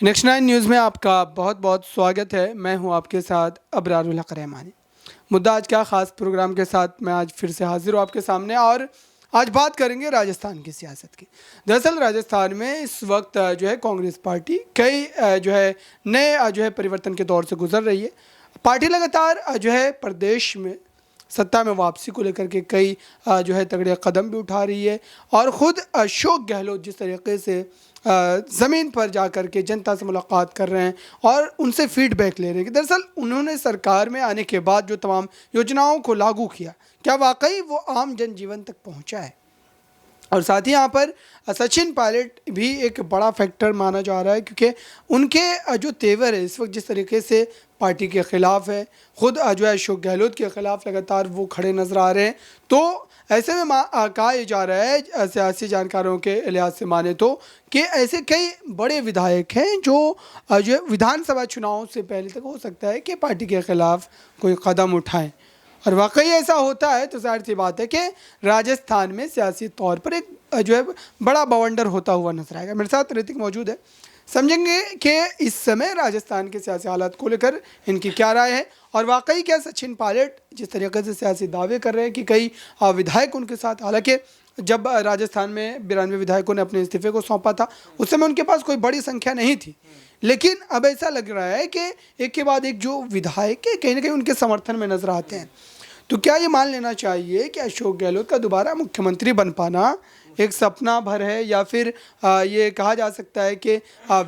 Next 9 news में आपका बहुत बहुत स्वागत है। मैं हूं आपके साथ अबरारुल हक रहमानी। मुद्दा आज का ख़ास प्रोग्राम के साथ मैं आज फिर से हाजिर हूं आपके सामने और आज बात करेंगे राजस्थान की सियासत की। दरअसल राजस्थान में इस वक्त जो है कांग्रेस पार्टी कई जो है नए जो है परिवर्तन के दौर से गुजर रही है। पार्टी लगातार जो है प्रदेश में सत्ता में वापसी को लेकर के कई जो है तगड़े कदम भी उठा रही है और ख़ुद अशोक गहलोत जिस तरीके से ज़मीन पर जा कर के जनता से मुलाकात कर रहे हैं और उनसे फीडबैक ले रहे हैं कि दरअसल उन्होंने सरकार में आने के बाद जो तमाम योजनाओं को लागू किया, क्या वाकई वो आम जनजीवन तक पहुंचा है। और साथ ही यहाँ पर सचिन पायलट भी एक बड़ा फैक्टर माना जा रहा है, क्योंकि उनके जो तेवर है इस वक्त जिस तरीके से पार्टी के ख़िलाफ़ है, ख़ुद जो है अशोक गहलोत के ख़िलाफ़ लगातार वो खड़े नज़र आ रहे हैं। तो ऐसे में कहा यह जा रहा है सियासी जानकारों के लिहाज से माने तो कि ऐसे कई बड़े विधायक हैं जो विधानसभा चुनाव से पहले तक हो सकता है कि पार्टी के ख़िलाफ़ कोई कदम उठाएं। और वाकई ऐसा होता है तो जाहिर सी बात है कि राजस्थान में सियासी तौर पर एक जो है बड़ा बवंडर होता हुआ नजर आएगा। मेरे साथ ऋतिक मौजूद है, समझेंगे कि इस समय राजस्थान के सियासी हालात को लेकर इनकी क्या राय है और वाकई क्या सचिन पायलट जिस तरीके से सियासी दावे कर रहे हैं कि कई विधायक उनके साथ, हालांकि जब राजस्थान में 92 विधायकों ने अपने इस्तीफे को सौंपा था उस समय उनके पास कोई बड़ी संख्या नहीं थी, लेकिन अब ऐसा लग रहा है कि एक के बाद एक जो विधायक है कहीं ना कहीं उनके समर्थन में नजर आते हैं। तो क्या ये मान लेना चाहिए कि अशोक गहलोत का दोबारा मुख्यमंत्री बन पाना एक सपना भर है, या फिर ये कहा जा सकता है कि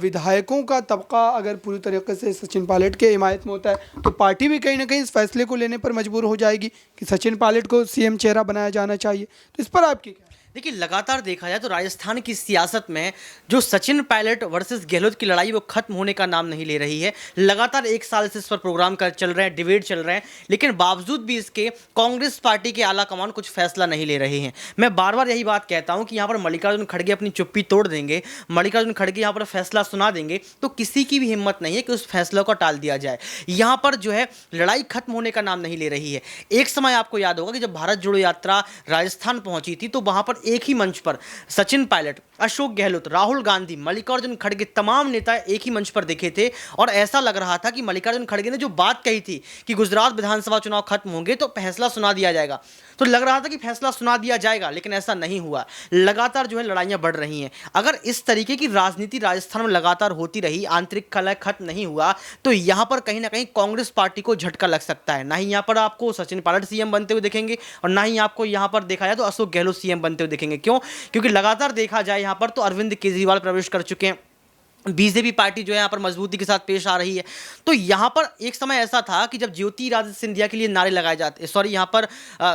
विधायकों का तबका अगर पूरी तरीके से सचिन पायलट के हिमायत में होता है तो पार्टी भी कहीं ना कहीं इस फैसले को लेने पर मजबूर हो जाएगी कि सचिन पायलट को सीएम चेहरा बनाया जाना चाहिए। तो इस पर आपकी क्या? देखिए, लगातार देखा जाए तो राजस्थान की सियासत में जो सचिन पायलट वर्सेस गहलोत की लड़ाई वो खत्म होने का नाम नहीं ले रही है। लगातार एक साल से इस पर प्रोग्राम चल रहे हैं, डिबेट चल रहे हैं, लेकिन बावजूद भी इसके कांग्रेस पार्टी के आला कमान कुछ फैसला नहीं ले रहे हैं। मैं बार बार यही बात कहता हूं कि यहाँ पर मल्लिकार्जुन खड़गे अपनी चुप्पी तोड़ देंगे, मल्लिकार्जुन खड़गे यहाँ पर फैसला सुना देंगे तो किसी की भी हिम्मत नहीं है कि उस फैसले को टाल दिया जाए। यहाँ पर जो है लड़ाई खत्म होने का नाम नहीं ले रही है। एक समय आपको याद होगा कि जब भारत जोड़ो यात्रा राजस्थान पहुंची थी तो वहां पर एक ही मंच पर सचिन पायलट, अशोक गहलोत, राहुल गांधी, मल्लिकार्जुन खड़गे तमाम नेता एक ही मंच पर दिखे थे और ऐसा लग रहा था कि मल्लिकार्जुन खड़गे ने जो बात कही थी कि गुजरात विधानसभा चुनाव खत्म होंगे तो फैसला सुना दिया जाएगा, तो लग रहा था कि फैसला सुना दिया जाएगा, लेकिन ऐसा नहीं हुआ। लगातार जो है लड़ाइयां बढ़ रही हैं। अगर इस तरीके की राजनीति राजस्थान में लगातार होती रही, आंतरिक कलह खत्म नहीं हुआ, तो यहां पर कहीं ना कहीं कांग्रेस पार्टी को झटका लग सकता है। ना ही यहां पर आपको सचिन पायलट सीएम बनते हुए दिखेंगे और ना ही आपको यहां पर देखा जाए तो अशोक गहलोत सीएम बनते हुए दिखेंगे। क्यों? क्योंकि लगातार देखा जाए यहां पर तो अरविंद केजरीवाल प्रवेश कर चुके हैं, बीजेपी पार्टी जो है यहाँ पर मजबूती के साथ पेश आ रही है। तो यहाँ पर एक समय ऐसा था कि जब ज्योतिरादित्य सिंधिया के लिए नारे लगाए जाते, यहाँ पर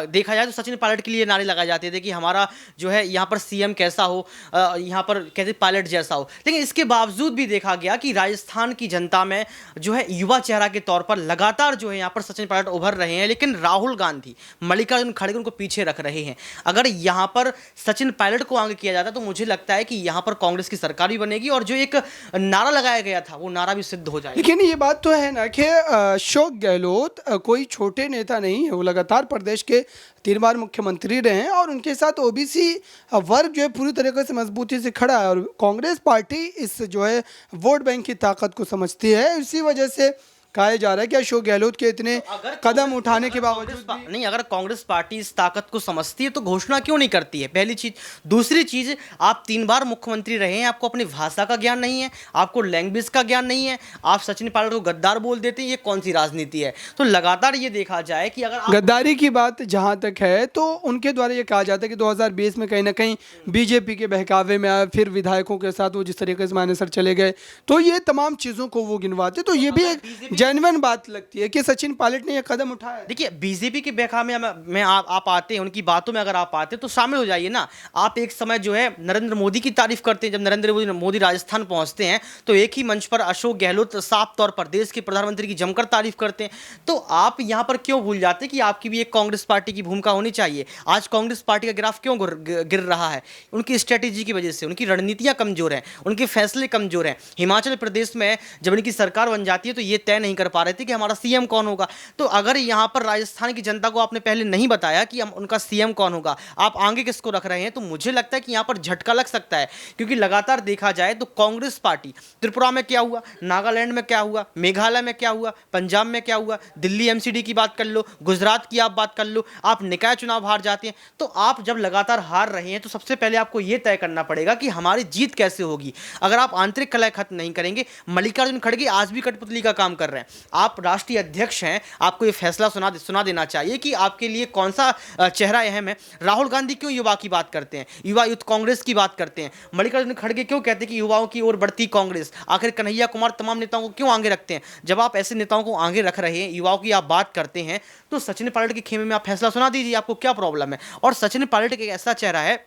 देखा जाए तो सचिन पायलट के लिए नारे लगाए जाते थे कि हमारा जो है यहाँ पर सीएम कैसा हो, यहाँ पर कहते पायलट जैसा हो। लेकिन इसके बावजूद भी देखा गया कि राजस्थान की जनता में जो है युवा चेहरा के तौर पर लगातार जो है यहाँ पर सचिन पायलट उभर रहे हैं, लेकिन राहुल गांधी, मल्लिकार्जुन खड़गे उनको पीछे रख रहे हैं। अगर यहाँ पर सचिन पायलट को आगे किया जाता तो मुझे लगता है कि यहाँ पर कांग्रेस की सरकार भी बनेगी और जो एक नारा लगाया गया था वो नारा भी सिद्ध हो जाएगा। लेकिन ये बात तो है ना कि अशोक गहलोत कोई छोटे नेता नहीं है, वो लगातार प्रदेश के 3 बार मुख्यमंत्री रहे हैं और उनके साथ ओबीसी वर्ग जो है पूरी तरीके से मजबूती से खड़ा है और कांग्रेस पार्टी इस जो है वोट बैंक की ताकत को समझती है। इसी वजह से कहा जा रहा है कि अशोक गहलोत के इतने कदम उठाने के बावजूद नहीं, अगर कांग्रेस पार्टी इस ताकत को समझती है तो घोषणा क्यों नहीं करती है? पहली चीज। दूसरी चीज, आप 3 बार मुख्यमंत्री रहे हैं, आपको अपनी भाषा का ज्ञान नहीं है, आपको लैंग्वेज का ज्ञान नहीं है, आप सचिन पायलट को गद्दार बोल देते हैं, ये कौन सी राजनीति है? तो लगातार ये देखा जाए कि अगर गद्दारी की बात जहां तक है तो उनके द्वारा ये कहा जाता है कि 2020 में कहीं ना कहीं बीजेपी के बहकावे में आए, फिर विधायकों के साथ वो जिस तरीके से मानेसर चले गए, तो ये तमाम चीज़ों को वो गिनवाते, तो ये भी एक जेन्युइन बात लगती है कि सचिन पायलट ने यह कदम उठाया। देखिए, बीजेपी के बहकावे में आप आते हैं, उनकी बातों में अगर आप आते हैं तो शामिल हो जाइए ना। आप एक समय जो है नरेंद्र मोदी की तारीफ करते हैं, जब नरेंद्र मोदी राजस्थान पहुंचते हैं तो एक ही मंच पर अशोक गहलोत साफ तौर पर देश के प्रधानमंत्री की जमकर तारीफ करते हैं। तो आप यहां पर क्यों भूल जाते हैं कि आपकी भी एक कांग्रेस पार्टी की भूमिका होनी चाहिए? आज कांग्रेस पार्टी का ग्राफ क्यों गिर रहा है? उनकी स्ट्रेटेजी की वजह से, उनकी रणनीतियां कमजोर हैं, उनके फैसले कमजोर हैं। हिमाचल प्रदेश में जब इनकी सरकार बन जाती है तो ये तय नहीं नहीं कर पा रहे थे कि हमारा सीएम कौन होगा। तो अगर यहाँ पर राजस्थान की जनता को आपने पहले नहीं बताया कि हम उनका सीएम कौन होगा, आप आगे किसको रख रहे हैं, तो मुझे लगता है कि यहाँ पर झटका लग सकता है। क्योंकि लगातार देखा जाए तो कांग्रेस पार्टी, त्रिपुरा में क्या हुआ, नागालैंड में क्या हुआ, मेघालय में क्या हुआ, पंजाब में क्या हुआ, दिल्ली एमसीडी की बात कर लो, गुजरात की आप बात कर लो, आप निकाय चुनाव हार जाते हैं। तो आप जब लगातार हार रहे हैं तो सबसे पहले आपको यह तय करना पड़ेगा कि हमारी जीत कैसे होगी। अगर आप आंतरिक कलह खत्म नहीं करेंगे, मल्लिकार्जुन खड़गे आज भी कठपुतली का काम कर रहे हैं। आप राष्ट्रीय अध्यक्ष हैं, आपको यह फैसला सुना देना चाहिए कि आपके लिए कौन सा चेहरा अहम है। राहुल गांधी क्यों युवा की बात करते हैं, युवा यूथ कांग्रेस की बात करते हैं, मल्लिकार्जुन खड़गे क्यों कहते हैं कि युवाओं की ओर बढ़ती कांग्रेस, आखिर कन्हैया कुमार तमाम नेताओं को क्यों आगे रखते हैं। जब आप ऐसे नेताओं को आगे रख रहे हैं, युवाओं की आप बात करते हैं, तो सचिन पायलट के खेमे में आप फैसला सुना दीजिए, आपको क्या प्रॉब्लम है। और सचिन पायलट एक ऐसा चेहरा है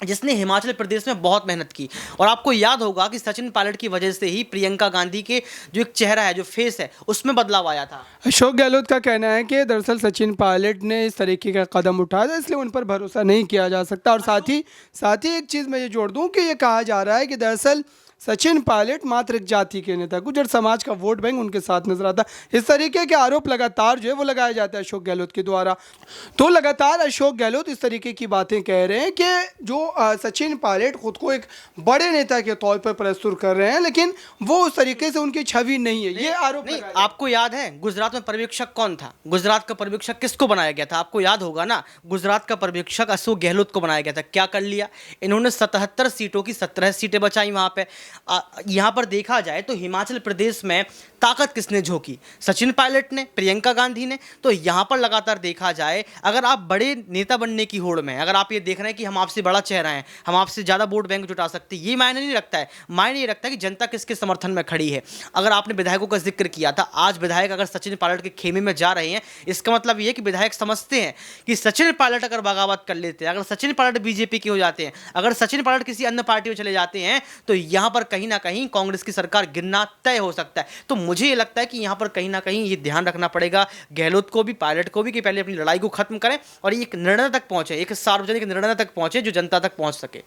जिसने हिमाचल प्रदेश में बहुत मेहनत की, और आपको याद होगा कि सचिन पायलट की वजह से ही प्रियंका गांधी के जो एक चेहरा है, जो फेस है, उसमें बदलाव आया था। अशोक गहलोत का कहना है कि दरअसल सचिन पायलट ने इस तरीके का कदम उठाया था, इसलिए उन पर भरोसा नहीं किया जा सकता। और साथ ही एक चीज़ मैं ये जोड़ दूं कि ये कहा जा रहा है कि दरअसल सचिन पायलट मात्र एक जाति के नेता, गुर्जर समाज का वोट बैंक उनके साथ नजर आता। इस तरीके के आरोप लगातार जो है वो लगाया जाता है अशोक गहलोत के द्वारा। तो लगातार अशोक गहलोत इस तरीके की बातें कह रहे हैं कि जो सचिन पायलट खुद को एक बड़े नेता के तौर पर प्रस्तुत कर रहे हैं, लेकिन वो उस तरीके से उनकी छवि नहीं है, ये आरोप नहीं। आपको याद है गुजरात में पर्यवेक्षक कौन था, गुजरात का पर्यवेक्षक किसको बनाया गया था, आपको याद होगा ना। गुजरात का पर्यवेक्षक अशोक गहलोत को बनाया गया था। क्या कर लिया इन्होंने, 77 सीटों की 17 सीटें बचाई वहां पे। यहां पर देखा जाए तो हिमाचल प्रदेश में ताकत किसने झोंकी, सचिन पायलट ने, प्रियंका गांधी ने। तो यहां पर लगातार देखा जाए, अगर आप बड़े नेता बनने की होड़ में, अगर आप ये देख रहे हैं कि हम आपसे बड़ा चेहरा है, हम आपसे ज्यादा वोट बैंक जुटा सकते हैं, ये मायने नहीं रखता है। मायने ये रखता है कि जनता किसके समर्थन में खड़ी है। अगर आपने विधायकों का जिक्र किया था, आज विधायक अगर सचिन पायलट के खेमे में जा रहे हैं, इसका मतलब ये है कि विधायक समझते हैं कि सचिन पायलट अगर बगावत कर लेते हैं, अगर सचिन पायलट बीजेपी के हो जाते हैं, अगर सचिन पायलट किसी अन्य पार्टी में चले जाते हैं, तो यहां पर कहीं ना कहीं कांग्रेस की सरकार गिरना तय हो सकता है। तो मुझे ये लगता है कि यहां पर कहीं ना कहीं ये ध्यान रखना पड़ेगा गहलोत को भी, पायलट को भी, कि पहले अपनी लड़ाई को खत्म करें और एक निर्णय तक पहुंचे, एक सार्वजनिक निर्णय तक पहुंचे जो जनता तक पहुंच सके।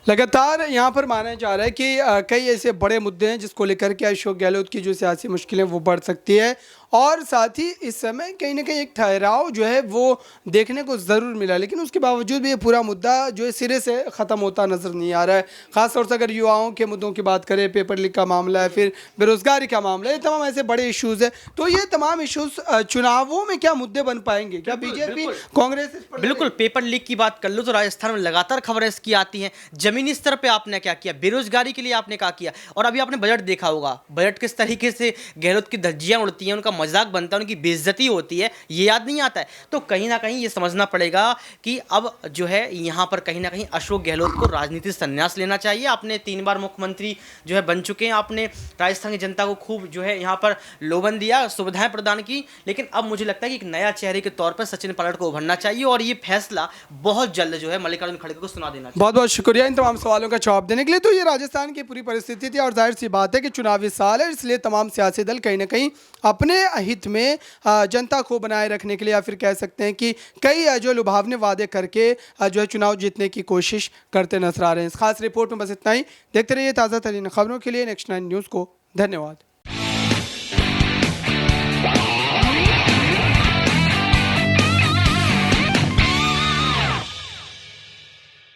लगातार यहाँ पर माना जा रहा है कि कई ऐसे बड़े मुद्दे हैं जिसको लेकर के अशोक गहलोत की जो सियासी मुश्किलें वो बढ़ सकती है, और साथ ही इस समय कहीं ना कहीं एक ठहराव जो है वो देखने को ज़रूर मिला, लेकिन उसके बावजूद भी ये पूरा मुद्दा जो है सिरे से ख़त्म होता नज़र नहीं आ रहा है। ख़ासतौर से अगर युवाओं के मुद्दों की बात करें, पेपर लीक का मामला है, फिर बेरोज़गारी का मामला है, ये तमाम ऐसे बड़े इशूज़ है। तो ये तमाम इशूज़ चुनावों में क्या मुद्दे बन पाएंगे, क्या बीजेपी कांग्रेस इस पर बिल्कुल। पेपर लीक की बात कर लो तो राजस्थान में लगातार खबरें इसकी आती हैं। जमीनी स्तर पे आपने क्या किया, बेरोजगारी के लिए आपने क्या किया। और अभी आपने बजट देखा होगा, बजट किस तरीके से गहलोत की धज्जियां उड़ती हैं, उनका मजाक बनता है, उनकी बेइज्जती होती है, ये याद नहीं आता है। तो कहीं ना कहीं ये समझना पड़ेगा कि अब जो है यहाँ पर कहीं ना कहीं अशोक गहलोत को राजनीति से संन्यास लेना चाहिए। आपने 3 बार मुख्यमंत्री जो है बन चुके हैं, आपने राजस्थान की जनता को खूब जो है यहाँ पर लोभन दिया, सुविधाएं प्रदान की, लेकिन अब मुझे लगता है कि एक नया चेहरे के तौर पर सचिन पायलट को उभरना चाहिए और ये फैसला बहुत जल्द जो है मल्लिकार्जुन खड़गे को सुना देना चाहिए। बहुत बहुत शुक्रिया इन तमाम सवालों का जवाब देने के लिए। तो ये राजस्थान की पूरी परिस्थिति थी, और जाहिर सी बात है कि चुनावी साल है, इसलिए तमाम सियासी दल कहीं ना कहीं अपने हित में जनता को बनाए रखने के लिए, या फिर कह सकते हैं कि कई जो लुभावने वादे करके जो है चुनाव जीतने की कोशिश करते नजर आ रहे हैं। इस खास रिपोर्ट में बस इतना ही। देखते रहिए ताज़ा तरीन खबरों के लिए नेक्स्ट 9 न्यूज़ को। धन्यवाद।